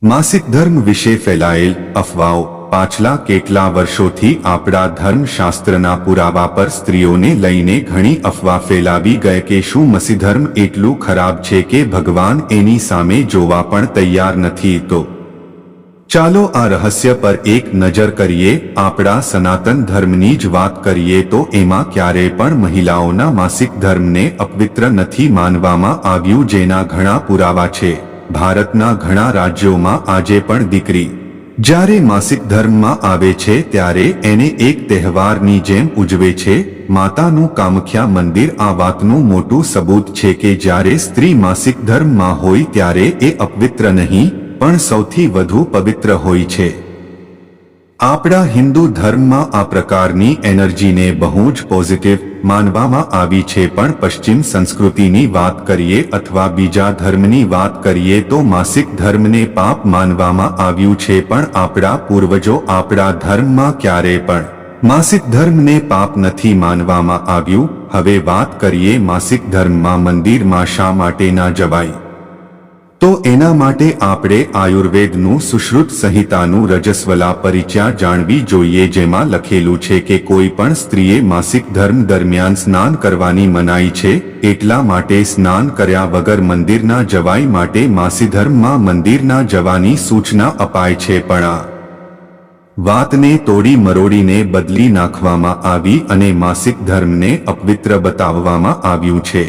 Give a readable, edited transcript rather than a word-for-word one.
માસિક ધર્મ વિશે ફેલાયેલ અફવાઓ પાછલા કેટલા વર્ષોથી આપણા ધર્મશાસ્ત્રના પુરાવા પર સ્ત્રીઓને લઈને ઘણી અફવા ફેલાવી ગઈ કે શું મસીધર્મ એટલું ખરાબ છે કે ભગવાન એની સામે જોવા પણ તૈયાર નથી તો ચાલો આ રહસ્ય પર એક નજર કરીએ। આપણા સનાતન ધર્મની જ વાત કરીએ તો એમાં ક્યારેય પણ મહિલાઓના માસિક ધર્મને અપવિત્ર નથી માનવામાં આવ્યું, જેના ઘણા પુરાવા છે। ભારતના ઘણા રાજ્યોમાં આજે પણ દીકરી જ્યારે માસિક ધર્મમાં આવે છે ત્યારે એને એક તહેવારની જેમ ઉજવે છે। માતાનું કામખ્યા મંદિર આ વાતનું મોટું સબૂત છે કે જ્યારે સ્ત્રી માસિક ધર્મમાં હોય ત્યારે એ અપવિત્ર નહીં પણ સૌથી વધુ પવિત્ર હોય છે। આપણા હિન્દુ ધર્મમાં આ પ્રકારની એનર્જીને બહુ જ પોઝિટિવ માનવામાં આવી છે, પણ પશ્ચિમ સંસ્કૃતિની વાત કરીએ અથવા બીજા ધર્મની વાત કરીએ તો માસિક ધર્મને પાપ માનવામાં આવ્યું છે, પણ આપણા પૂર્વજો આપણા ધર્મમાં ક્યારેય પણ માસિક ધર્મને પાપ નથી માનવામાં આવ્યું। હવે વાત કરીએ માસિક ધર્મમાં મંદિરમાં શા માટે ના જવાય, તો એના માટે આપણે આયુર્વેદનું સુશ્રુત સંહિતાનું રજસ્વલા પરિચય જાણવી જોઈએ, જેમાં લખેલું છે કે કોઈ પણ સ્ત્રીએ માસિક ધર્મ દરમિયાન સ્નાન કરવાની મનાઈ છે, એટલા માટે સ્નાન કર્યા વગર મંદિર ના જવાય, માટે માસિક ધર્મમાં મંદિર ના જવાની સૂચના અપાય છે। પણ આ વાતને તોડી મરોડીને બદલી નાખવામાં આવી અને માસિક ધર્મને અપવિત્ર બતાવવામાં આવ્યું છે।